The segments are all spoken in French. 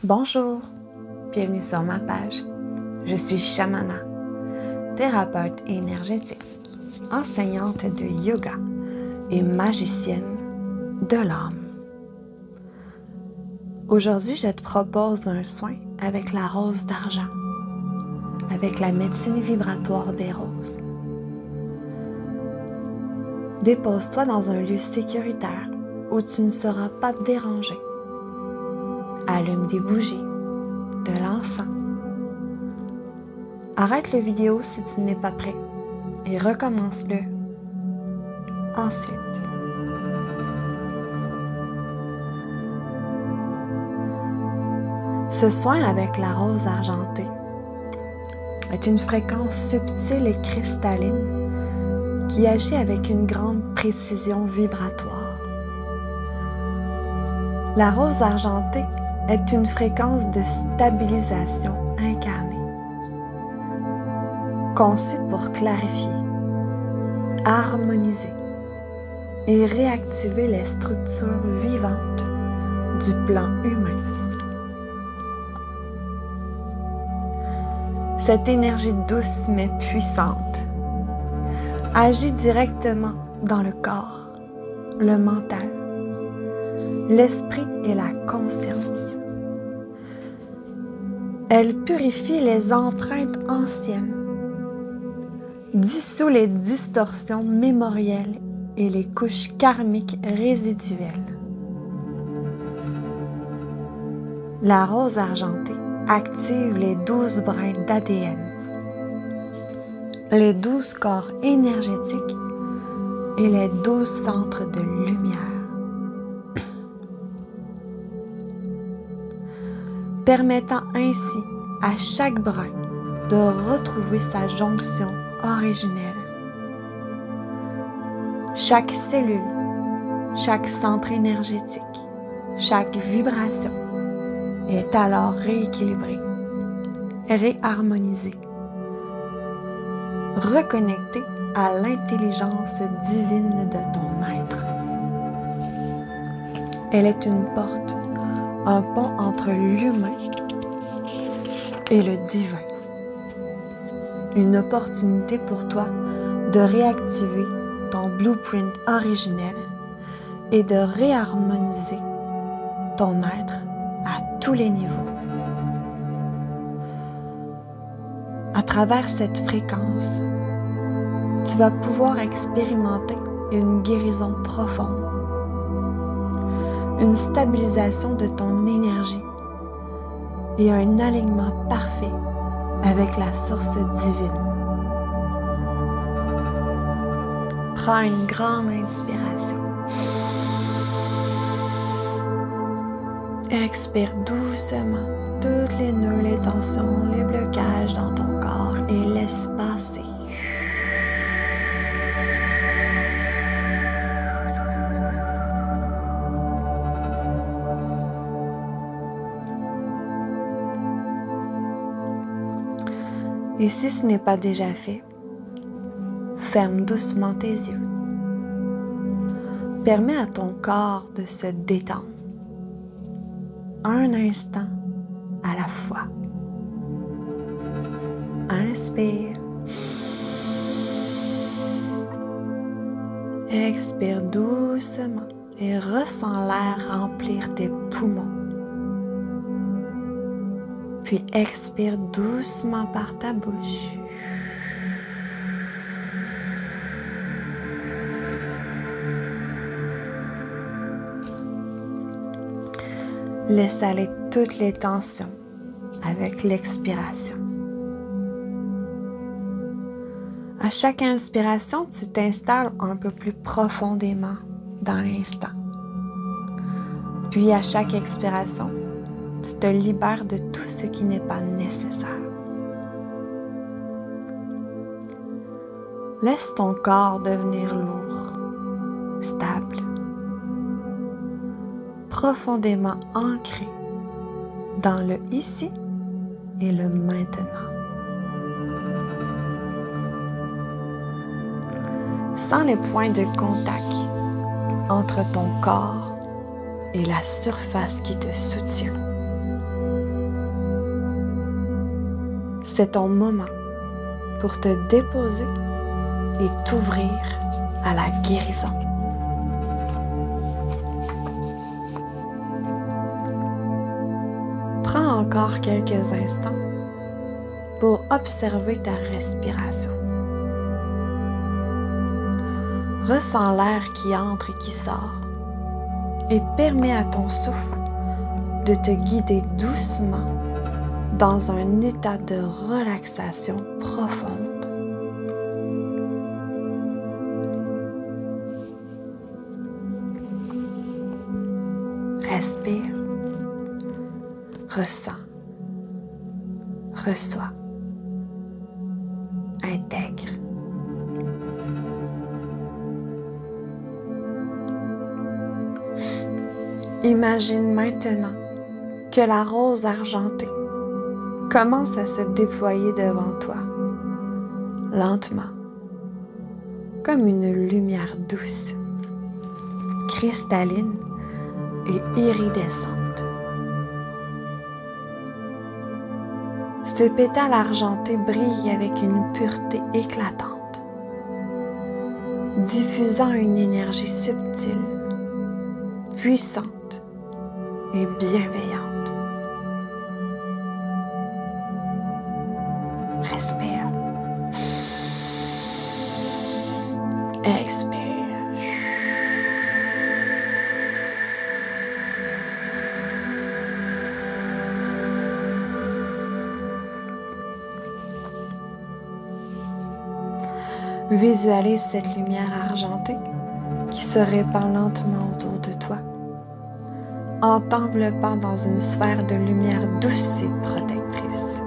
Bonjour, bienvenue sur ma page. Je suis Shamana, thérapeute énergétique, enseignante de yoga et magicienne de l'âme. Aujourd'hui, je te propose un soin avec la rose d'argent, avec la médecine vibratoire des roses. Dépose-toi dans un lieu sécuritaire où tu ne seras pas dérangé. Allume des bougies, de l'encens. Arrête la vidéo si tu n'es pas prêt et recommence-le ensuite. Ce soin avec la rose argentée est une fréquence subtile et cristalline qui agit avec une grande précision vibratoire. La rose argentée est une fréquence de stabilisation incarnée, conçue pour clarifier, harmoniser et réactiver les structures vivantes du plan humain. Cette énergie douce mais puissante agit directement dans le corps, le mental, l'esprit et la conscience. Elle purifie les empreintes anciennes, dissout les distorsions mémorielles et les couches karmiques résiduelles. La rose argentée active les 12 brins d'ADN, les 12 corps énergétiques et les 12 centres de lumière. Permettant ainsi à chaque brin de retrouver sa jonction originelle. Chaque cellule, chaque centre énergétique, chaque vibration est alors rééquilibrée, réharmonisée, reconnectée à l'intelligence divine de ton être. Elle est une porte, un pont entre l'humain et le divin. Une opportunité pour toi de réactiver ton blueprint originel et de réharmoniser ton être à tous les niveaux. À travers cette fréquence, tu vas pouvoir expérimenter une guérison profonde, une stabilisation de ton énergie et un alignement parfait avec la source divine. Prends une grande inspiration. Expire doucement toutes les nœuds, les tensions, les blocages dans ton corps et laisse passer. Et si ce n'est pas déjà fait, ferme doucement tes yeux. Permets à ton corps de se détendre, un instant à la fois. Inspire. Expire doucement et ressens l'air remplir tes poumons. Puis expire doucement par ta bouche. Laisse aller toutes les tensions avec l'expiration. À chaque inspiration, tu t'installes un peu plus profondément dans l'instant. Puis à chaque expiration, tu te libères de tout ce qui n'est pas nécessaire. Laisse ton corps devenir lourd, stable, profondément ancré dans le ici et le maintenant. Sens les points de contact entre ton corps et la surface qui te soutient. C'est ton moment pour te déposer et t'ouvrir à la guérison. Prends encore quelques instants pour observer ta respiration. Ressens l'air qui entre et qui sort et permets à ton souffle de te guider doucement dans un état de relaxation profonde. Respire, ressens, reçois, intègre. Imagine maintenant que la rose argentée commence à se déployer devant toi, lentement, comme une lumière douce, cristalline et iridescente. Ce pétale argenté brille avec une pureté éclatante, diffusant une énergie subtile, puissante et bienveillante. Respire. Expire. Visualise cette lumière argentée qui se répand lentement autour de toi, en t'enveloppant dans une sphère de lumière douce et protectrice.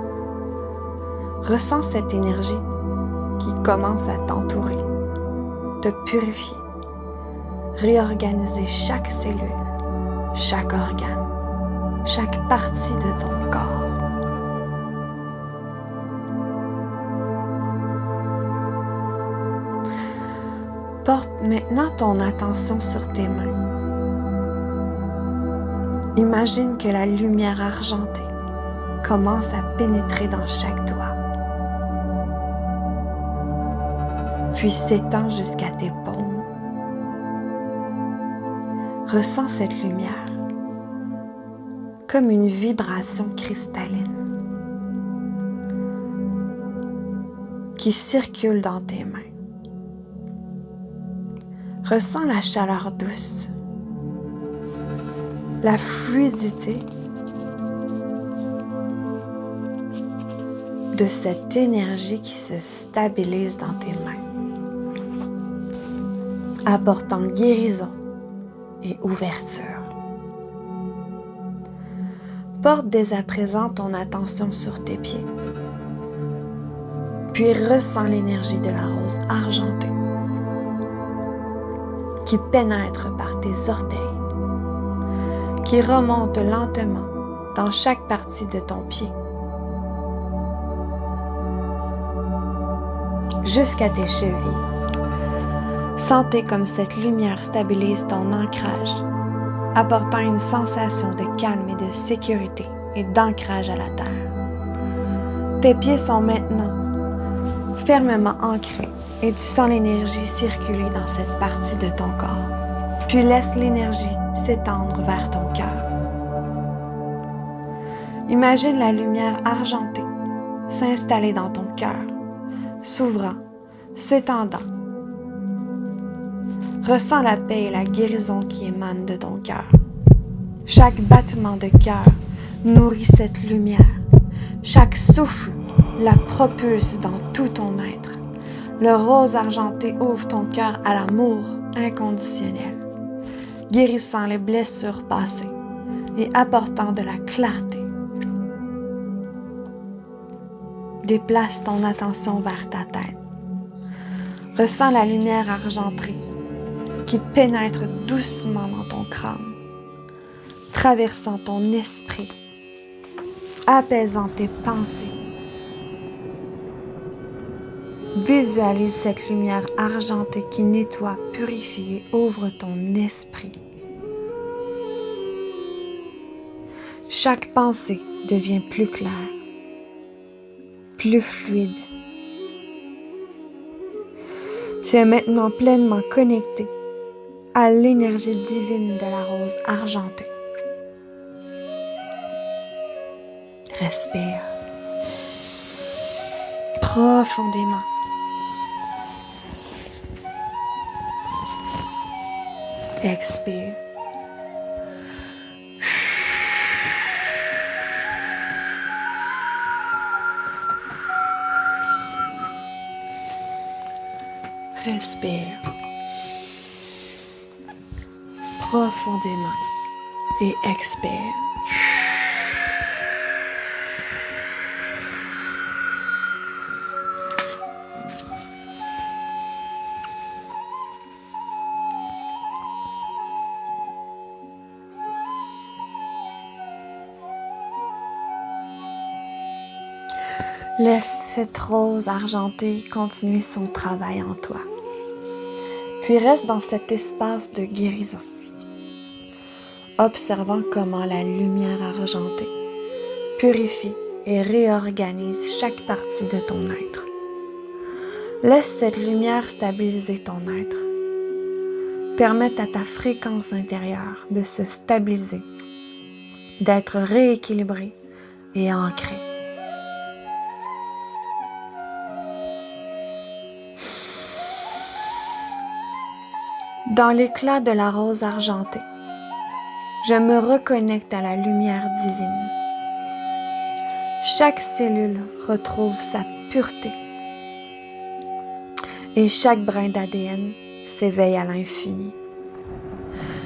Ressens cette énergie qui commence à t'entourer, te purifier, réorganiser chaque cellule, chaque organe, chaque partie de ton corps. Porte maintenant ton attention sur tes mains. Imagine que la lumière argentée commence à pénétrer dans chaque doigt, puis s'étend jusqu'à tes paumes. Ressens cette lumière comme une vibration cristalline qui circule dans tes mains. Ressens la chaleur douce, la fluidité de cette énergie qui se stabilise dans tes mains, apportant guérison et ouverture. Porte dès à présent ton attention sur tes pieds, puis ressens l'énergie de la rose argentée qui pénètre par tes orteils, qui remonte lentement dans chaque partie de ton pied, jusqu'à tes chevilles. Sentez comme cette lumière stabilise ton ancrage, apportant une sensation de calme et de sécurité et d'ancrage à la terre. Tes pieds sont maintenant fermement ancrés et tu sens l'énergie circuler dans cette partie de ton corps. Puis laisse l'énergie s'étendre vers ton cœur. Imagine la lumière argentée s'installer dans ton cœur, s'ouvrant, s'étendant. Ressens la paix et la guérison qui émanent de ton cœur. Chaque battement de cœur nourrit cette lumière. Chaque souffle la propulse dans tout ton être. Le rose argenté ouvre ton cœur à l'amour inconditionnel, guérissant les blessures passées et apportant de la clarté. Déplace ton attention vers ta tête. Ressens la lumière argentée qui pénètre doucement dans ton crâne, traversant ton esprit, apaisant tes pensées. Visualise cette lumière argentée qui nettoie, purifie et ouvre ton esprit. Chaque pensée devient plus claire, plus fluide. Tu es maintenant pleinement connecté à l'énergie divine de la rose argentée. Respire profondément. Expire. Respire profondément et expire. Laisse cette rose argentée continuer son travail en toi. Puis reste dans cet espace de guérison, observant comment la lumière argentée purifie et réorganise chaque partie de ton être. Laisse cette lumière stabiliser ton être. Permette à ta fréquence intérieure de se stabiliser, d'être rééquilibrée et ancrée. Dans l'éclat de la rose argentée, je me reconnecte à la lumière divine. Chaque cellule retrouve sa pureté et chaque brin d'ADN s'éveille à l'infini.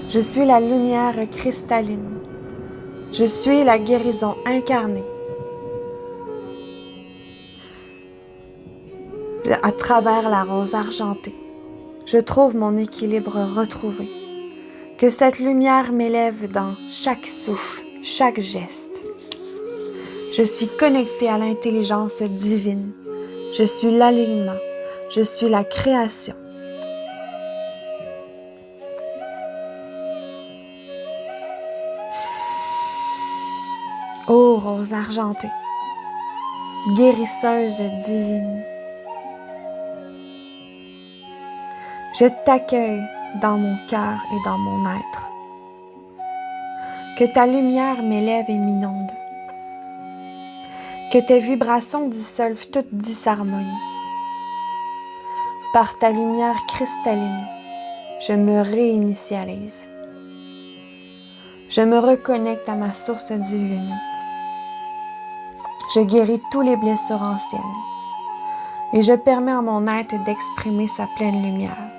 Je suis la lumière cristalline. Je suis la guérison incarnée. À travers la rose argentée, je trouve mon équilibre retrouvé. Que cette lumière m'élève dans chaque souffle, chaque geste. Je suis connectée à l'intelligence divine. Je suis l'alignement. Je suis la création. Ô rose argentée, guérisseuse divine, je t'accueille dans mon cœur et dans mon être. Que ta lumière m'élève et m'inonde. Que tes vibrations dissolvent toute disharmonie. Par ta lumière cristalline, je me réinitialise. Je me reconnecte à ma source divine. Je guéris tous les blessures anciennes et je permets à mon être d'exprimer sa pleine lumière.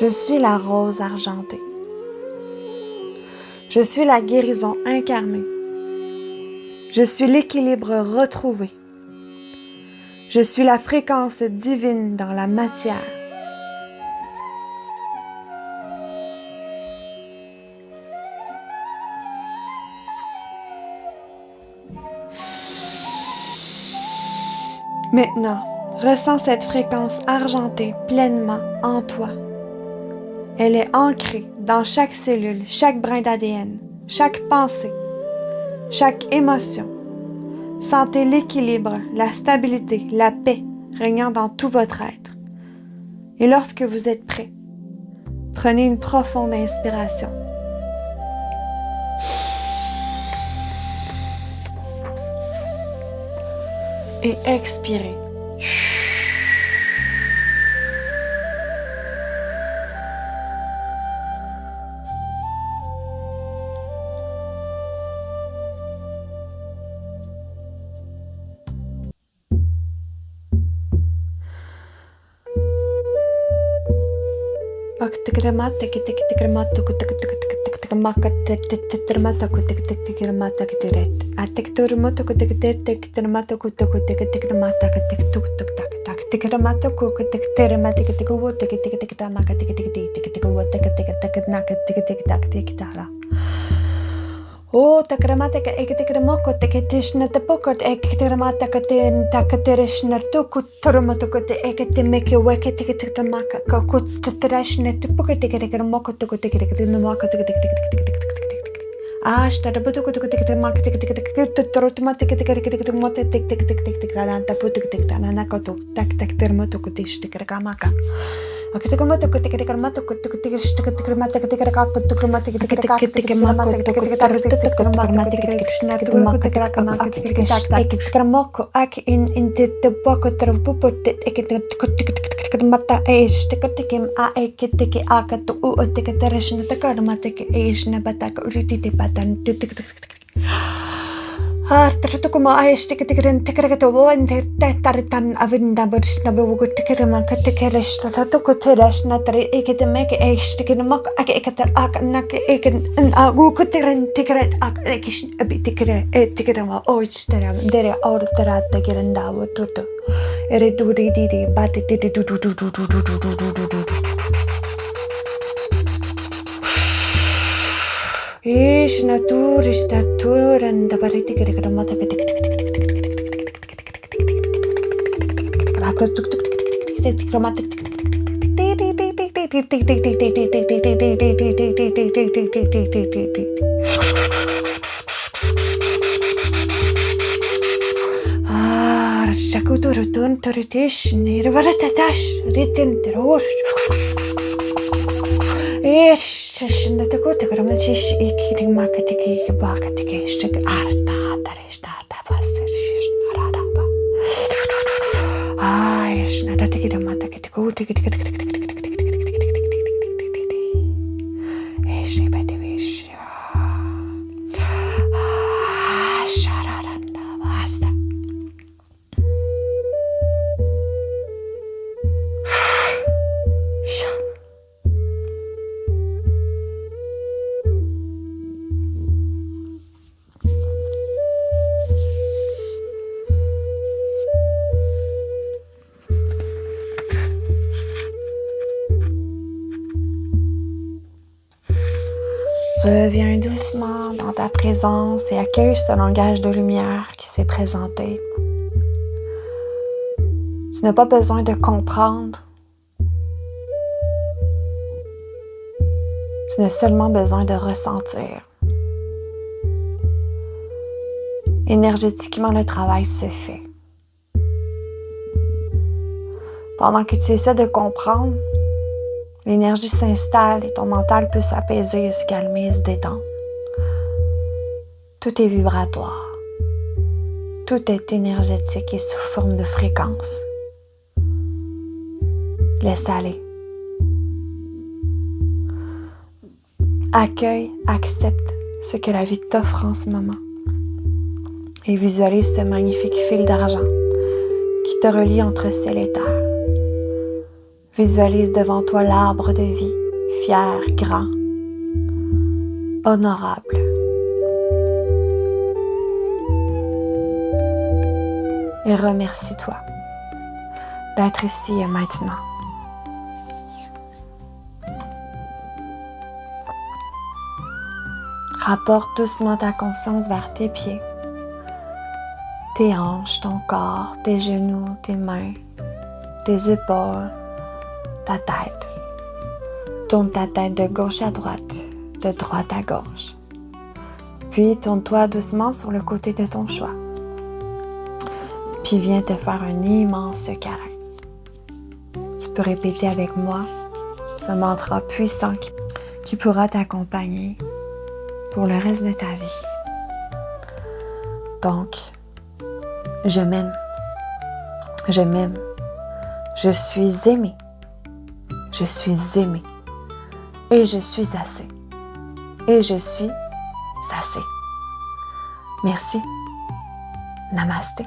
Je suis la rose argentée. Je suis la guérison incarnée. Je suis l'équilibre retrouvé. Je suis la fréquence divine dans la matière. Maintenant, ressens cette fréquence argentée pleinement en toi. Elle est ancrée dans chaque cellule, chaque brin d'ADN, chaque pensée, chaque émotion. Sentez l'équilibre, la stabilité, la paix régnant dans tout votre être. Et lorsque vous êtes prêt, prenez une profonde inspiration. Et expirez. O takramata ektekramoko teketishna tapoko ektekramata katerishna tuku turmotoko eketemeke weketekramaka kokutrashna tapoko tekramoko tuku tekramoko Ashta the Butuku market automatic mata is tikatim a ekitiki akatu utikatarishin takarmatik is nabataka uriti patan Artukuma is tikatikin tikarato one taritan avinda bursnabu tikirama katikerish tatukuteresh natari ekitamake ish tikinamok akata ak ekin and agukutiran tikaret ak ekish a bit tikirama oysteram dere orderata girandavo tutu. Ereduridi bate Ish naturis naturen da bariti gramata Shakuturutun turitish nirvaratash ritin terror. Ish and the Dakota Gramatish iki marketiki bakatiki stick arta tarista tavasish radaba. Ish nadatiki the matakiko ticket. Ish petivish. Shararanda basta. Reviens doucement dans ta présence et accueille ce langage de lumière qui s'est présenté. Tu n'as pas besoin de comprendre. Tu n'as seulement besoin de ressentir. Énergétiquement, le travail se fait. Pendant que tu essaies de comprendre, l'énergie s'installe et ton mental peut s'apaiser, se calmer, se détendre. Tout est vibratoire. Tout est énergétique et sous forme de fréquence. Laisse aller. Accueille, accepte ce que la vie t'offre en ce moment. Et visualise ce magnifique fil d'argent qui te relie entre ciel et terre. Visualise devant toi l'arbre de vie, fier, grand, honorable. Et remercie-toi d'être ici et maintenant. Rapporte doucement ta conscience vers tes pieds, tes hanches, ton corps, tes genoux, tes mains, tes épaules, ta tête. Tourne ta tête de gauche à droite, de droite à gauche. Puis tourne-toi doucement sur le côté de ton choix. Puis viens te faire un immense câlin. Tu peux répéter avec moi ce mantra puissant qui pourra t'accompagner pour le reste de ta vie. Donc, je m'aime. Je m'aime. Je suis aimée. Je suis aimée. Et je suis assez. Et je suis assez. Merci. Namasté.